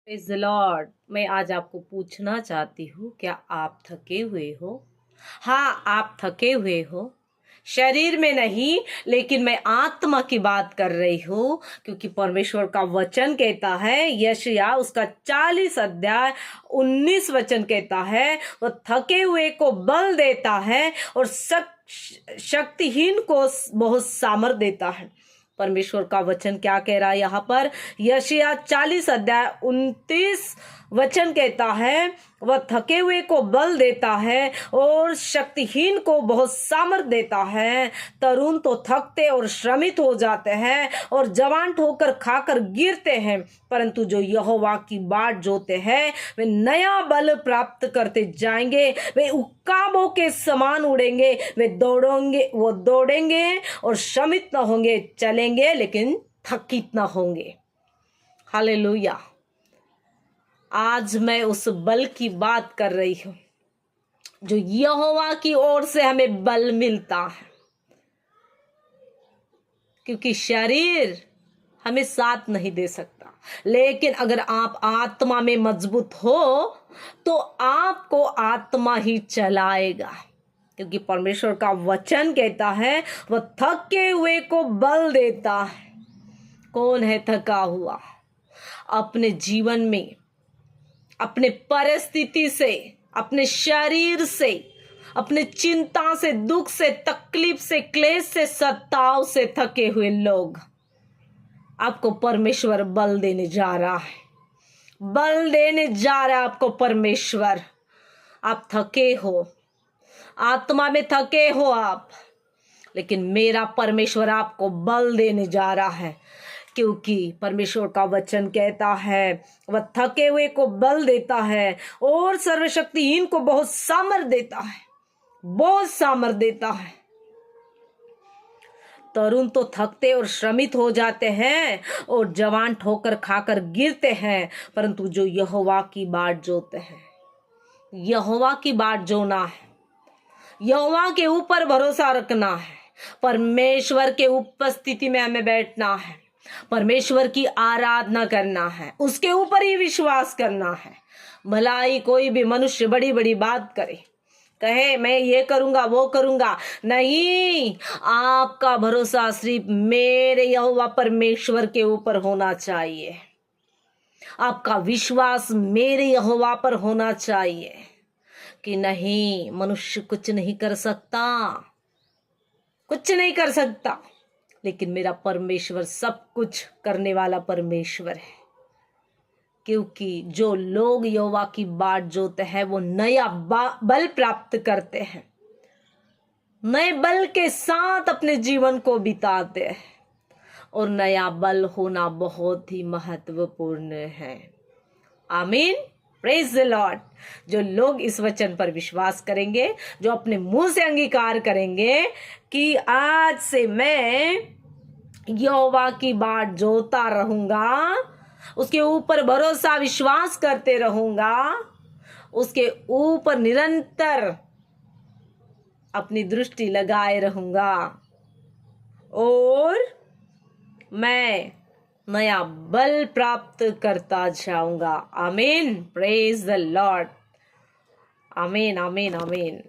Praise the Lord. मैं आज आपको पूछना चाहती हूँ, क्या आप थके हुए हो? हाँ, आप थके हुए हो। शरीर में नहीं, लेकिन मैं आत्मा की बात कर रही हूँ, क्योंकि परमेश्वर का वचन कहता है, यशायाह उसका 40 अध्याय 19 वचन कहता है, वो थके हुए को बल देता है और शक्तिहीन को बहुत सामर्थ देता है। परमेश्वर का वचन क्या कह रहा है यहाँ पर? यशायाह 40 अध्याय 29 वचन कहता है, वह थके हुए को बल देता है और शक्तिहीन को बहुत सामर्थ देता है। तरुण तो थकते और श्रमित हो जाते हैं और जवान ठोकर खाकर गिरते हैं, परंतु जो यहोवा की बाट जोते हैं वे नया बल प्राप्त करते जाएंगे। वे उकाबों के समान उड़ेंगे, वे दौड़ेंगे और श्रमित न होंगे, चलेंगे लेकिन थकित न होंगे। हालेलुया। आज मैं उस बल की बात कर रही हूं जो यहोवा की ओर से हमें बल मिलता है, क्योंकि शरीर हमें साथ नहीं दे सकता। लेकिन अगर आप आत्मा में मजबूत हो तो आपको आत्मा ही चलाएगा, क्योंकि परमेश्वर का वचन कहता है वह थके हुए को बल देता है। कौन है थका हुआ? अपने जीवन में, अपने परिस्थिति से, अपने शरीर से, अपने चिंता से, दुख से, तकलीफ से, क्लेश से, सताव से थके हुए लोग, आपको परमेश्वर बल देने जा रहा है। बल देने जा रहा है आपको परमेश्वर। आप थके हो, आत्मा में थके हो आप, लेकिन मेरा परमेश्वर आपको बल देने जा रहा है, क्योंकि परमेश्वर का वचन कहता है वह थके हुए को बल देता है और सर्वशक्तिहीन को बहुत सामर्थ देता है, बहुत सामर्थ देता है। तरुण तो थकते और श्रमित हो जाते हैं और जवान ठोकर खाकर गिरते हैं, परंतु जो यहोवा की बाट जोते हैं, यहोवा की बाट जोना है, यहोवा के ऊपर भरोसा रखना है, परमेश्वर के उपस्थिति में हमें बैठना है, परमेश्वर की आराधना करना है, उसके ऊपर ही विश्वास करना है। भला ही कोई भी मनुष्य बड़ी बड़ी बात करे, कहे मैं ये करूंगा वो करूंगा, नहीं, आपका भरोसा सिर्फ मेरे यहोवा परमेश्वर के ऊपर होना चाहिए। आपका विश्वास मेरे यहोवा पर होना चाहिए कि नहीं, मनुष्य कुछ नहीं कर सकता, कुछ नहीं कर सकता, लेकिन मेरा परमेश्वर सब कुछ करने वाला परमेश्वर है। क्योंकि जो लोग यहोवा की बाट जोते हैं वो नया बल प्राप्त करते हैं, नए बल के साथ अपने जीवन को बिताते हैं, और नया बल होना बहुत ही महत्वपूर्ण है। आमीन। Praise the Lord. जो लोग इस वचन पर विश्वास करेंगे, जो अपने मुंह से अंगीकार करेंगे कि आज से मैं यहोवा की बाट जोता रहूंगा, उसके ऊपर भरोसा विश्वास करते रहूंगा, उसके ऊपर निरंतर अपनी दृष्टि लगाए रहूंगा, और मैं नया बल प्राप्त करता जाऊंगा। आमीन। Praise the Lord. आमीन, आमीन, आमीन।